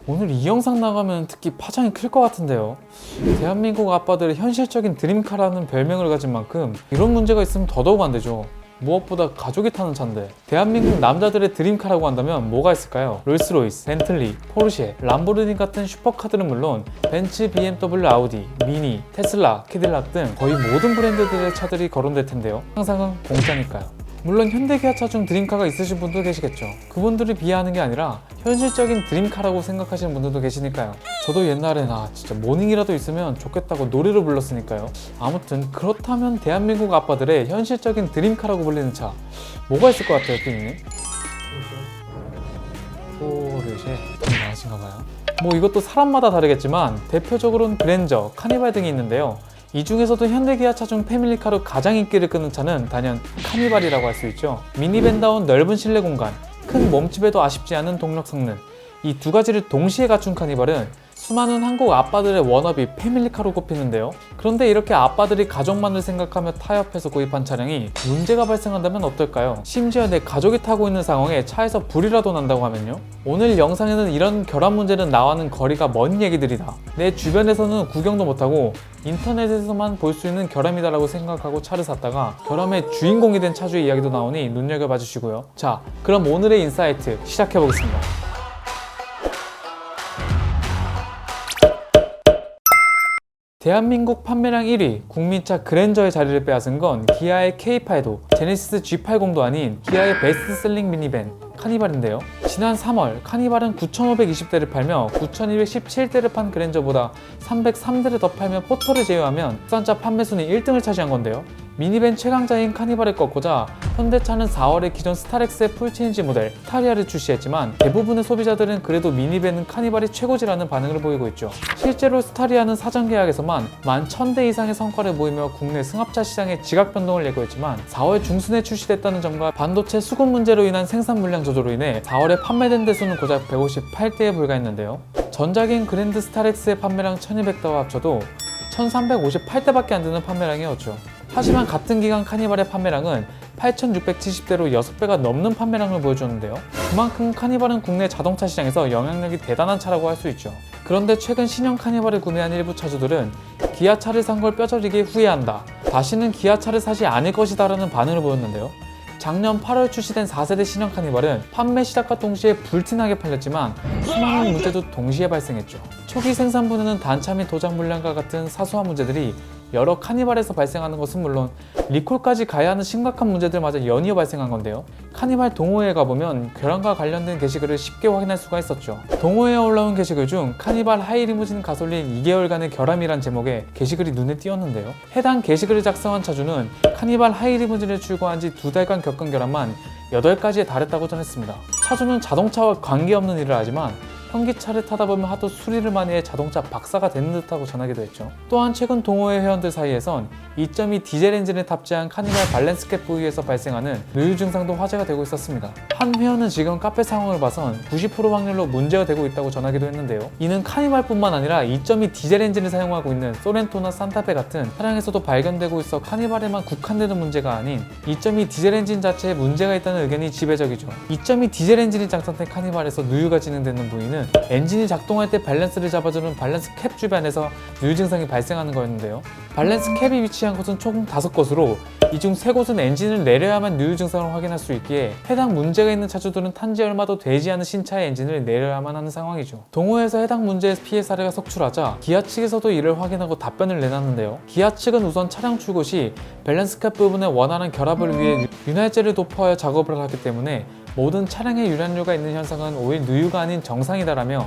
오늘 이 영상 나가면 특히 파장이 클 것 같은데요. 대한민국 아빠들의 현실적인 드림카라는 별명을 가진 만큼 이런 문제가 있으면 더더욱 안 되죠. 무엇보다 가족이 타는 차인데 대한민국 남자들의 드림카라고 한다면 뭐가 있을까요? 롤스로이스, 벤틀리, 포르쉐, 람보르니 같은 슈퍼카들은 물론 벤츠, BMW, 아우디, 미니, 테슬라, 캐딜락 등 거의 모든 브랜드들의 차들이 거론될 텐데요. 상상은 공짜니까요. 물론 현대기아차 중 드림카가 있으신 분도 계시겠죠. 그분들을 비하하는 게 아니라 현실적인 드림카라고 생각하시는 분들도 계시니까요. 저도 옛날에 진짜 모닝이라도 있으면 좋겠다고 노래를 불렀으니까요. 아무튼 그렇다면 대한민국 아빠들의 현실적인 드림카라고 불리는 차 뭐가 있을 것 같아요, 피디님? 포르쉐 많으신가봐요. 뭐 이것도 사람마다 다르겠지만 대표적으로는 그랜저, 카니발 등이 있는데요. 이 중에서도 현대기아차 중 패밀리카로 가장 인기를 끄는 차는 단연 카니발이라고 할 수 있죠. 미니밴다운 넓은 실내 공간, 큰 몸집에도 아쉽지 않은 동력 성능, 이 두 가지를 동시에 갖춘 카니발은 수많은 한국 아빠들의 워너비 패밀리카로 꼽히는데요. 그런데 이렇게 아빠들이 가족만을 생각하며 타협해서 구입한 차량이 문제가 발생한다면 어떨까요? 심지어 내 가족이 타고 있는 상황에 차에서 불이라도 난다고 하면요? 오늘 영상에는 이런 결함 문제는 나와는 거리가 먼 얘기들이다. 내 주변에서는 구경도 못하고 인터넷에서만 볼 수 있는 결함이다라고 생각하고 차를 샀다가 결함의 주인공이 된 차주의 이야기도 나오니 눈여겨봐 주시고요. 자, 그럼 오늘의 인사이트 시작해보겠습니다. 대한민국 판매량 1위, 국민차 그랜저의 자리를 빼앗은 건 기아의 K8도, 제네시스 G80도 아닌 기아의 베스트셀링 미니밴, 카니발인데요. 지난 3월 카니발은 9,520대를 팔며 9,217대를 판 그랜저보다 303대를 더 팔며 포터를 제외하면 국산차 판매 순위 1등을 차지한 건데요. 미니밴 최강자인 카니발을 꺾고자 현대차는 4월에 기존 스타렉스의 풀체인지 모델 스타리아를 출시했지만 대부분의 소비자들은 그래도 미니밴은 카니발이 최고지라는 반응을 보이고 있죠. 실제로 스타리아는 사전 계약에서만 11,000대 이상의 성과를 보이며 국내 승합차 시장에 지각 변동을 예고했지만 4월 중순에 출시됐다는 점과 반도체 수급 문제로 인한 생산 물량 저조로 인해 4월에 판매된 대수는 고작 158대에 불과했는데요. 전작인 그랜드 스타렉스의 판매량 1,200대와 합쳐도 1,358대밖에 안 되는 판매량이었죠. 하지만 같은 기간 카니발의 판매량은 8,670대로 6배가 넘는 판매량을 보여줬는데요. 그만큼 카니발은 국내 자동차 시장에서 영향력이 대단한 차라고 할 수 있죠. 그런데 최근 신형 카니발을 구매한 일부 차주들은 기아차를 산 걸 뼈저리게 후회한다, 다시는 기아차를 사지 않을 것이다 라는 반응을 보였는데요. 작년 8월 출시된 4세대 신형 카니발은 판매 시작과 동시에 불티나게 팔렸지만 수많은 문제도 동시에 발생했죠. 초기 생산분에는 단차 및 도장 불량과 같은 사소한 문제들이 여러 카니발에서 발생하는 것은 물론 리콜까지 가야 하는 심각한 문제들마저 연이어 발생한 건데요. 카니발 동호회에 가보면 결함과 관련된 게시글을 쉽게 확인할 수가 있었죠. 동호회에 올라온 게시글 중 카니발 하이리무진 가솔린 2개월간의 결함이란 제목의 게시글이 눈에 띄었는데요. 해당 게시글을 작성한 차주는 카니발 하이리무진을 출고한 지 2달간 겪은 결함만 8가지에 달했다고 전했습니다. 차주는 자동차와 관계없는 일을 하지만 현기차를 타다 보면 하도 수리를 많이 해 자동차 박사가 되는 듯하고 전하기도 했죠. 또한 최근 동호회 회원들 사이에선 2.2 디젤 엔진을 탑재한 카니발 밸런스캡 부위에서 발생하는 누유 증상도 화제가 되고 있었습니다. 한 회원은 지금 카페 상황을 봐선 90% 확률로 문제가 되고 있다고 전하기도 했는데요. 이는 카니발뿐만 아니라 2.2 디젤 엔진을 사용하고 있는 소렌토나 산타페 같은 차량에서도 발견되고 있어 카니발에만 국한되는 문제가 아닌 2.2 디젤 엔진 자체에 문제가 있다는 의견이 지배적이죠. 2.2 디젤 엔진이 장착된 카니발에서 누유가 진행되는 부위는 엔진이 작동할 때 밸런스를 잡아주는 밸런스 캡 주변에서 누유 증상이 발생하는 거였는데요. 밸런스 캡이 위치한 곳은 총 5곳으로 이 중 3곳은 엔진을 내려야만 누유 증상을 확인할 수 있기에 해당 문제가 있는 차주들은 탄지 얼마도 되지 않은 신차의 엔진을 내려야만 하는 상황이죠. 동호회에서 해당 문제의 피해 사례가 속출하자 기아 측에서도 이를 확인하고 답변을 내놨는데요. 기아 측은 우선 차량 출고 시 밸런스 캡 부분에 원활한 결합을 위해 윤활제를 도포하여 작업을 하기 때문에 모든 차량에 유연료가 있는 현상은 오일 누유가 아닌 정상이다라며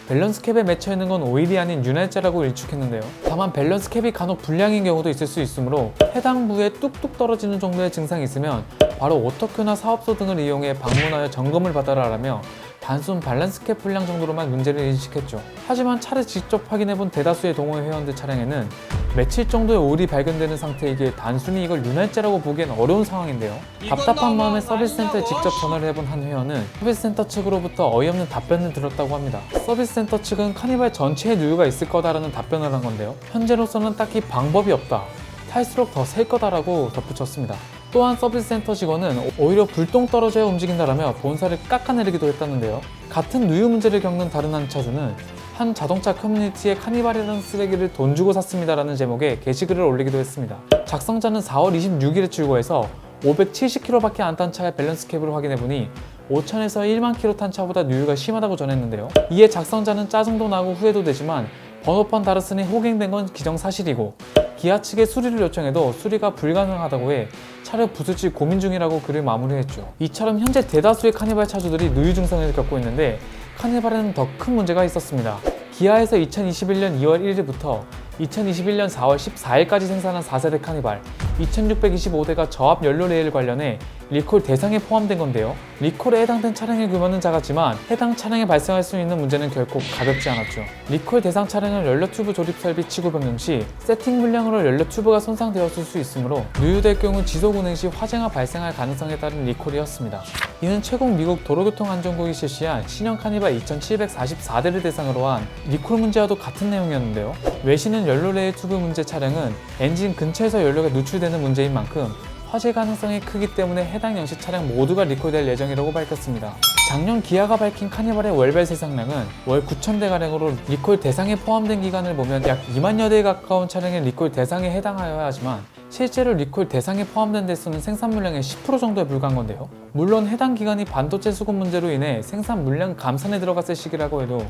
밸런스 캡에 맺혀 있는 건 오일이 아닌 윤활제라고 일축했는데요. 다만 밸런스 캡이 간혹 불량인 경우도 있을 수 있으므로 해당 부위에 뚝뚝 떨어지는 정도의 증상이 있으면 바로 오토큐나 사업소 등을 이용해 방문하여 점검을 받아라라며 단순 밸런스 캡 불량 정도로만 문제를 인식했죠. 하지만 차를 직접 확인해본 대다수의 동호회 회원들 차량에는 며칠 정도의 오일이 발견되는 상태이기에 단순히 이걸 윤활제라고 보기엔 어려운 상황인데요. 답답한 마음에 서비스센터에 직접 전화를 해본 한 회원은 서비스센터 측으로부터 어이없는 답변을 들었다고 합니다. 서비스센터 측은 카니발 전체에 누유가 있을 거다라는 답변을 한 건데요. 현재로서는 딱히 방법이 없다, 탈수록 더 셀 거다라고 덧붙였습니다. 또한 서비스 센터 직원은 오히려 불똥 떨어져야 움직인다라며 본사를 깎아내리기도 했다는데요. 같은 누유 문제를 겪는 다른 한 차주는 한 자동차 커뮤니티에 카니발이라는 쓰레기를 돈 주고 샀습니다라는 제목의 게시글을 올리기도 했습니다. 작성자는 4월 26일에 출고해서 570km밖에 안 탄 차의 밸런스 캡을 확인해보니 5천에서 1만 km 탄 차보다 누유가 심하다고 전했는데요. 이에 작성자는 짜증도 나고 후회도 되지만 번호판 달았으니 호갱된 건 기정사실이고 기아 측에 수리를 요청해도 수리가 불가능하다고 해 차를 부술지 고민 중이라고 글을 마무리했죠. 이처럼 현재 대다수의 카니발 차주들이 누유 증상을 겪고 있는데 카니발에는 더 큰 문제가 있었습니다. 기아에서 2021년 2월 1일부터 2021년 4월 14일까지 생산한 4세대 카니발 2625대가 저압 연료 레일 관련해 리콜 대상에 포함된 건데요. 리콜에 해당된 차량의 규모는 작았지만 해당 차량에 발생할 수 있는 문제는 결코 가볍지 않았죠. 리콜 대상 차량은 연료 튜브 조립 설비 치구 변경 시 세팅 불량으로 연료 튜브가 손상되었을 수 있으므로 누유될 경우 지속 운행 시 화재가 발생할 가능성에 따른 리콜이었습니다. 이는 최근 미국 도로교통안전국이 실시한 신형 카니발 2744대를 대상으로 한 리콜 문제와도 같은 내용이었는데요. 외신은 연료 레일 튜브 문제 차량은 엔진 근처에서 연료가 누출되는 문제인 만큼 화재 가능성이 크기 때문에 해당 형식 차량 모두가 리콜될 예정이라고 밝혔습니다. 작년 기아가 밝힌 카니발의 월별 생산량은 월 9,000대가량으로 리콜 대상에 포함된 기간을 보면 약 2만여 대에 가까운 차량의 리콜 대상에 해당하여야 하지만 실제로 리콜 대상에 포함된 대수는 생산 물량의 10% 정도에 불과한 건데요. 물론 해당 기간이 반도체 수급 문제로 인해 생산 물량 감산에 들어갔을 시기라고 해도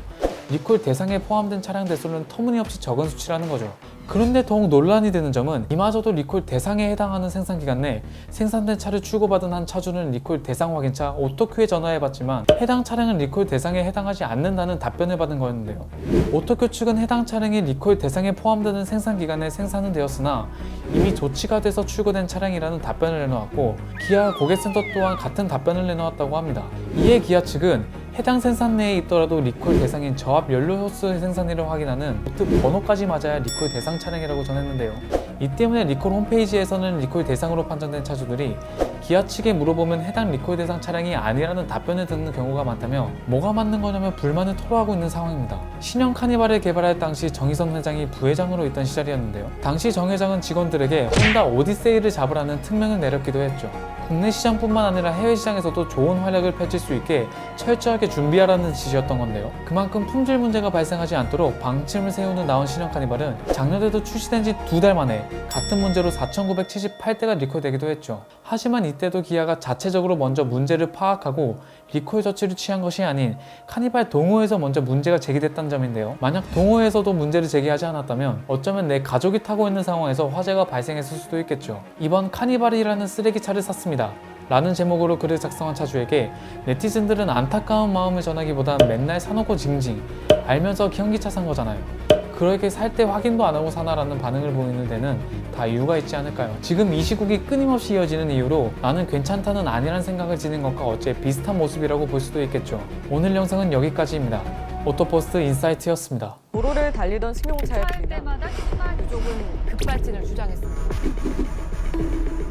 리콜 대상에 포함된 차량 대수는 터무니없이 적은 수치라는 거죠. 그런데 더욱 논란이 되는 점은 이마저도 리콜 대상에 해당하는 생산 기간 내 생산된 차를 출고받은 한 차주는 리콜 대상 확인차 오토큐에 전화해봤지만 해당 차량은 리콜 대상에 해당하지 않는다는 답변을 받은 거였는데요. 오토큐 측은 해당 차량이 리콜 대상에 포함되는 생산 기간에 생산은 되었으나 이미 조치가 돼서 출고된 차량이라는 답변을 내놓았고 기아 고객센터 또한 같은 답변을 내놓았다고 합니다. 이에 기아 측은 해당 생산 내에 있더라도 리콜 대상인 저압 연료 호스 생산일을 확인하는 보트 번호까지 맞아야 리콜 대상 차량이라고 전했는데요. 이 때문에 리콜 홈페이지에서는 리콜 대상으로 판정된 차주들이 기아 측에 물어보면 해당 리콜 대상 차량이 아니라는 답변을 듣는 경우가 많다며 뭐가 맞는 거냐며 불만을 토로하고 있는 상황입니다. 신형 카니발을 개발할 당시 정의선 회장이 부회장으로 있던 시절이었는데요. 당시 정 회장은 직원들에게 혼다 오디세이를 잡으라는 특명을 내렸기도 했죠. 국내 시장뿐만 아니라 해외 시장에서도 좋은 활약을 펼칠 수 있게 철저하게 준비하라는 지시였던 건데요. 그만큼 품질 문제가 발생하지 않도록 방침을 세우는 나온 신형 카니발은 작년에도 출시된 지 2달 만에 같은 문제로 4,978대가 리콜되기도 했죠. 하지만 이때도 기아가 자체적으로 먼저 문제를 파악하고 리콜 조치를 취한 것이 아닌 카니발 동호회에서 먼저 문제가 제기됐다는 점인데요. 만약 동호회에서도 문제를 제기하지 않았다면 어쩌면 내 가족이 타고 있는 상황에서 화재가 발생했을 수도 있겠죠. 이번 카니발이라는 쓰레기차를 샀습니다. 라는 제목으로 글을 작성한 차주에게 네티즌들은 안타까운 마음을 전하기보단 맨날 사놓고 징징 알면서 현기차 산 거잖아요. 그렇게 살 때 확인도 안 하고 사나라는 반응을 보이는 데는 다 이유가 있지 않을까요? 지금 이 시국이 끊임없이 이어지는 이유로 나는 괜찮다는 아니란 생각을 지닌 것과 어째 비슷한 모습이라고 볼 수도 있겠죠. 오늘 영상은 여기까지입니다. 오토포스트 인사이트였습니다. 도로를 달리던 승용차였습니다. 때마다 유족은 급발진을 주장했습니다.